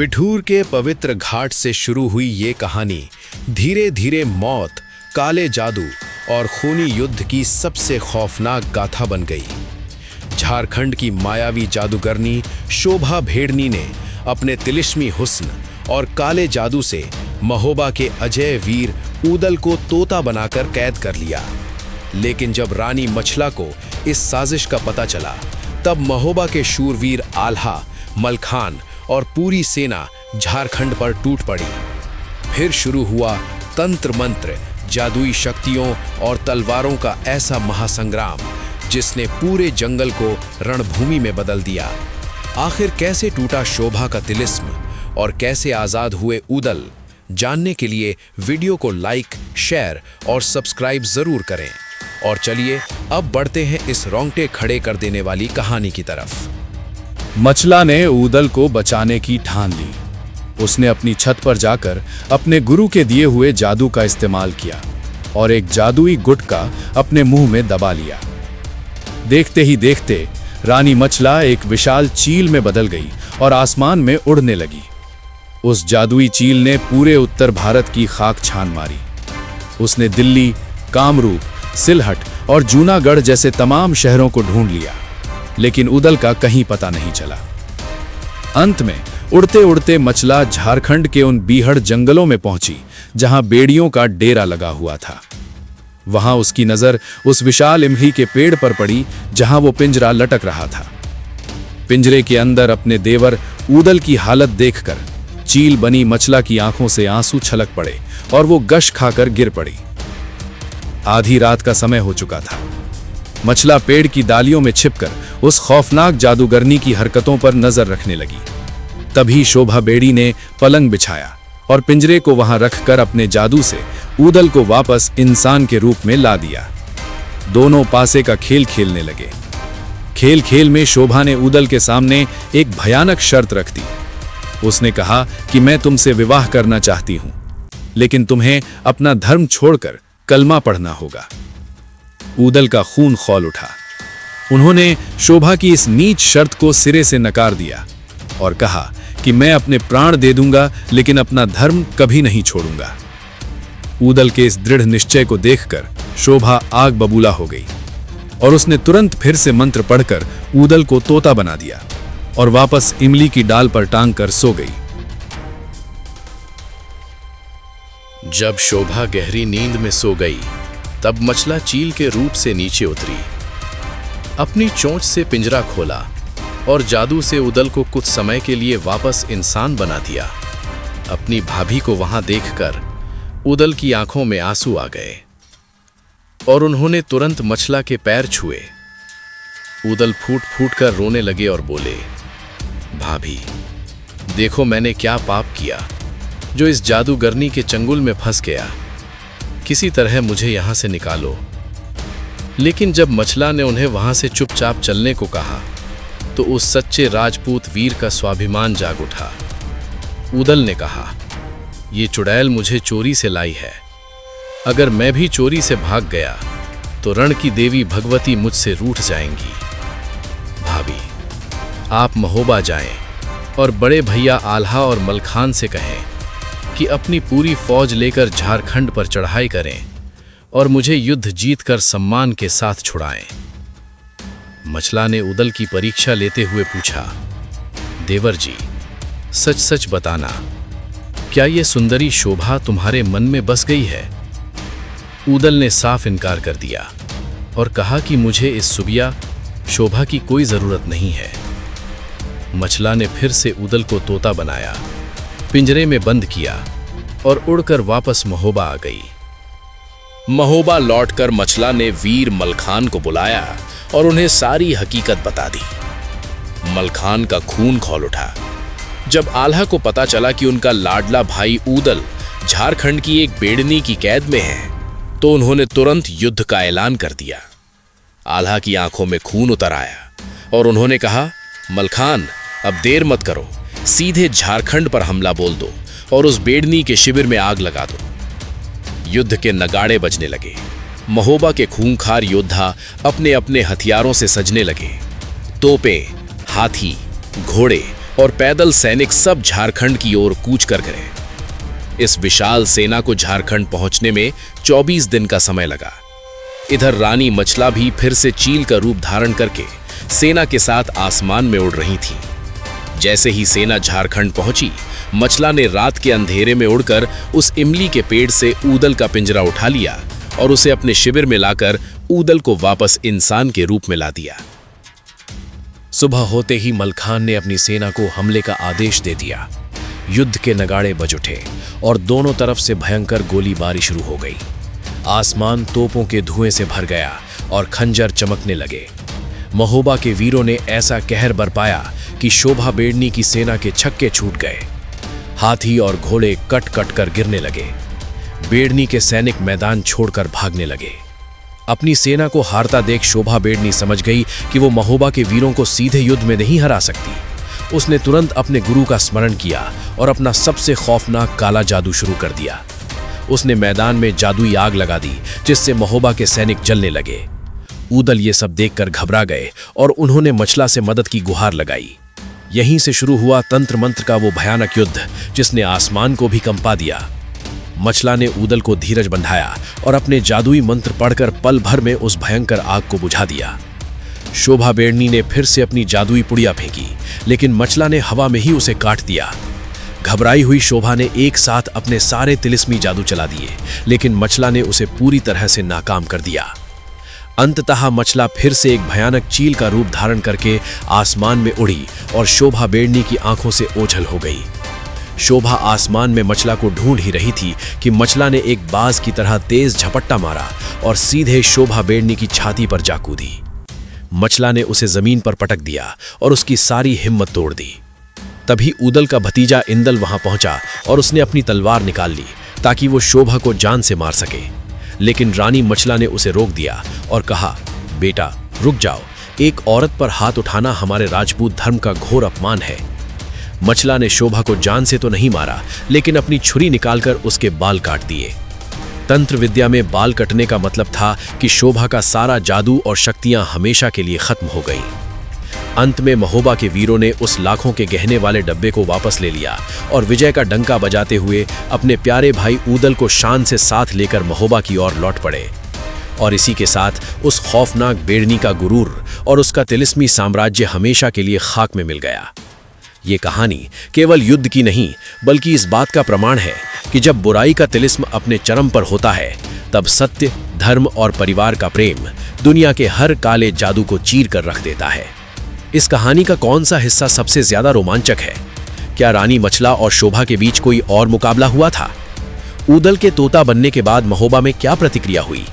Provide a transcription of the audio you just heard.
बिठूर के पवित्र घाट से शुरू हुई ये कहानी धीरे धीरे मौत, काले जादू और खूनी युद्ध की सबसे खौफनाक गाथा बन गई। झारखंड की मायावी जादूगरनी शोभा भेड़नी ने अपने तिलिस्मी हुस्न और काले जादू से महोबा के अजय वीर ऊदल को तोता बनाकर कैद कर लिया। लेकिन जब रानी मछला को इस साजिश का पता चला, तब महोबा के शूरवीर आल्हा, मलखान और पूरी सेना झारखंड पर टूट पड़ी। फिर शुरू हुआ तंत्र मंत्र, जादुई शक्तियों और तलवारों का ऐसा महासंग्राम जिसने पूरे जंगल को रणभूमि में बदल दिया। आखिर कैसे टूटा शोभा का तिलिस्म और कैसे आजाद हुए ऊदल, जानने के लिए वीडियो को लाइक, शेयर और सब्सक्राइब जरूर करें। और चलिए अब बढ़ते हैं इस रोंगटे खड़े कर देने वाली कहानी की तरफ। मछला ने ऊदल को बचाने की ठान ली। उसने अपनी छत पर जाकर अपने गुरु के दिए हुए जादू का इस्तेमाल किया और एक जादुई गुटका अपने मुंह में दबा लिया। देखते ही देखते रानी मछला एक विशाल चील में बदल गई और आसमान में उड़ने लगी। उस जादुई चील ने पूरे उत्तर भारत की खाक छान मारी। उसने दिल्ली, कामरूप, सिलहट और जूनागढ़ जैसे तमाम शहरों को ढूंढ लिया, लेकिन ऊदल का कहीं पता नहीं चला। अंत में उड़ते उड़ते मछला झारखंड के उन बीहड़ जंगलों में पहुंची जहां बेड़ियों का डेरा लगा हुआ था। वहां उसकी नजर उस विशाल इमली के पेड़ पर पड़ी जहां वो पिंजरा लटक रहा था। पिंजरे के अंदर अपने देवर ऊदल की हालत देखकर चील बनी मछला की आंखों से आंसू छलक पड़े और वो गश खाकर गिर पड़ी। आधी रात का समय हो चुका था। मछला पेड़ की डालियों में छिपकर उस खौफनाक जादूगरनी की हरकतों पर नजर रखने लगी। तभी शोभा बेड़ी ने पलंग बिछाया और पिंजरे को वहां रखकर अपने जादू से ऊदल को वापस इंसान के रूप में ला दिया। दोनों पासे का खेल खेलने लगे। खेल खेल में शोभा ने ऊदल के सामने एक भयानक शर्त रख दी। उसने कहा कि मैं तुमसे विवाह करना चाहती हूं, लेकिन तुम्हें अपना धर्म छोड़कर कलमा पढ़ना होगा। ऊदल का खून खौल उठा। उन्होंने शोभा की इस नीच शर्त को सिरे से नकार दिया और कहा कि मैं अपने प्राण दे दूंगा, लेकिन अपना धर्म कभी नहीं छोड़ूंगा। ऊदल के इस दृढ़ निश्चय को देखकर शोभा आग बबूला हो गई और उसने तुरंत फिर से मंत्र पढ़कर ऊदल को तोता बना दिया और वापस इमली की डाल पर टांग कर सो गई। जब शोभा गहरी नींद में सो गई, तब मछला चील के रूप से नीचे उतरी। अपनी चोंच से पिंजरा खोला और जादू से ऊदल को कुछ समय के लिए वापस इंसान बना दिया। अपनी भाभी को वहां देखकर ऊदल की आंखों में आंसू आ गए और उन्होंने तुरंत मछला के पैर छुए। ऊदल फूट फूट कर रोने लगे और बोले, भाभी, देखो मैंने क्या पाप किया जो इस जादूगरनी के चंगुल में फंस गया। किसी तरह मुझे यहां से निकालो। लेकिन जब मछला ने उन्हें वहां से चुपचाप चलने को कहा, तो उस सच्चे राजपूत वीर का स्वाभिमान जाग उठा। ऊदल ने कहा, ये चुड़ैल मुझे चोरी से लाई है। अगर मैं भी चोरी से भाग गया तो रण की देवी भगवती मुझसे रूठ जाएंगी। भाभी, आप महोबा जाएं और बड़े भैया आल्हा और मलखान से कहें कि अपनी पूरी फौज लेकर झारखंड पर चढ़ाई करें और मुझे युद्ध जीतकर सम्मान के साथ छुड़ाएं। मछला ने ऊदल की परीक्षा लेते हुए पूछा, देवर जी, सच सच बताना, क्या ये सुंदरी शोभा तुम्हारे मन में बस गई है? ऊदल ने साफ इनकार कर दिया और कहा कि मुझे इस सुबिया शोभा की कोई जरूरत नहीं है। मछला ने फिर से ऊदल को तोता बनाया, पिंजरे में बंद किया और उड़कर वापस महोबा आ गई। महोबा लौटकर मछला ने वीर मलखान को बुलाया और उन्हें सारी हकीकत बता दी। मलखान का खून खौल उठा। जब आल्हा को पता चला कि उनका लाडला भाई ऊदल झारखंड की एक बेड़नी की कैद में है, तो उन्होंने तुरंत युद्ध का ऐलान कर दिया। आल्हा की आंखों में खून उतर आया और उन्होंने कहा, मलखान, अब देर मत करो, सीधे झारखंड पर हमला बोल दो और उस बेड़नी के शिविर में आग लगा दो। युद्ध के नगाड़े बजने लगे। महोबा के खूंखार योद्धा अपने अपने हथियारों से सजने लगे। तोपें, हाथी, घोड़े और पैदल सैनिक सब झारखंड की ओर कूच कर गए। इस विशाल सेना को झारखंड पहुंचने में 24 दिन का समय लगा। इधर रानी मचला भी फिर से चील का रूप धारण करके सेना के साथ आसमान में उड़ रही थी। जैसे ही सेना झारखंड पहुंची, मचला ने रात के अंधेरे में उड़कर उस इमली के पेड़ से ऊदल का पिंजरा उठा लिया और उसे अपने शिविर में लाकर ऊदल को वापस इंसान के रूप में ला दिया। सुबह होते ही मलखान ने अपनी सेना को हमले का आदेश दे दिया। युद्ध के नगाड़े बज उठे और दोनों तरफ से भयंकर गोलीबारी शुरू हो गई। आसमान तोपों के धुएं से भर गया और खंजर चमकने लगे। महोबा के वीरों ने ऐसा कहर बरपाया कि शोभा बेड़नी की सेना के छक्के छूट गए। हाथी और घोड़े कट कट कर गिरने लगे। बेड़नी के सैनिक मैदान छोड़कर भागने लगे। अपनी सेना को हारता देख शोभा बेड़नी समझ गई कि वो महोबा के वीरों को सीधे युद्ध में नहीं हरा सकती। उसने तुरंत अपने गुरु का स्मरण किया और अपना सबसे खौफनाक काला जादू शुरू कर दिया। उसने मैदान में जादुई आग लगा दी, जिससे महोबा के सैनिक जलने लगे। ऊदल ये सब देखकर घबरा गए और उन्होंने मचला से मदद की गुहार लगाई। यहीं से शुरू हुआ तंत्र मंत्र का वो भयानक युद्ध, जिसने आसमान को भी कंपा दिया। मचला ने ऊदल को धीरज बंधाया और अपने जादुई मंत्र पढ़कर पल भर में उस भयंकर आग को बुझा दिया। शोभा बेड़नी ने फिर से अपनी जादुई पुड़िया फेंकी, लेकिन मचला ने हवा में ही उसे काट दिया। घबराई हुई शोभा ने एक साथ अपने सारे तिलिस्मी जादू चला दिए, लेकिन मचला ने उसे पूरी तरह से नाकाम कर दिया। अंततः मचला फिर से एक भयानक चील का रूप धारण करके आसमान में उड़ी और शोभा बेड़नी की आंखों से ओझल हो गई। शोभा आसमान में मचला को ढूंढ ही रही थी कि मचला ने एक बाज की तरह तेज झपट्टा मारा और सीधे शोभा बेड़नी की छाती पर जा कूदी। मचला ने उसे जमीन पर पटक दिया और उसकी सारी हिम्मत तोड़ दी। तभी ऊदल का भतीजा इंदल वहां पहुंचा और उसने अपनी तलवार निकाल ली ताकि वो शोभा को जान से मार सके। लेकिन रानी मचला ने उसे रोक दिया और कहा, बेटा रुक जाओ, एक औरत पर हाथ उठाना हमारे राजपूत धर्म का घोर अपमान है। मचला ने शोभा को जान से तो नहीं मारा, लेकिन अपनी छुरी निकालकर उसके बाल काट दिए। तंत्र विद्या में बाल कटने का मतलब था कि शोभा का सारा जादू और शक्तियां हमेशा के लिए खत्म हो गई। अंत में महोबा के वीरों ने उस लाखों के गहने वाले डब्बे को वापस ले लिया और विजय का डंका बजाते हुए अपने प्यारे भाई ऊदल को शान से साथ लेकर महोबा की ओर लौट पड़े। और इसी के साथ उस खौफनाक बेड़नी का गुरूर और उसका तिलिस्मी साम्राज्य हमेशा के लिए खाक में मिल गया। ये कहानी केवल युद्ध की नहीं, बल्कि इस बात का प्रमाण है कि जब बुराई का तिलिस्म अपने चरम पर होता है, तब सत्य, धर्म और परिवार का प्रेम दुनिया के हर काले जादू को चीर कर रख देता है। इस कहानी का कौन सा हिस्सा सबसे ज्यादा रोमांचक है? क्या रानी मचला और शोभा के बीच कोई और मुकाबला हुआ था? ऊदल के तोता बनने के बाद महोबा में क्या प्रतिक्रिया हुई?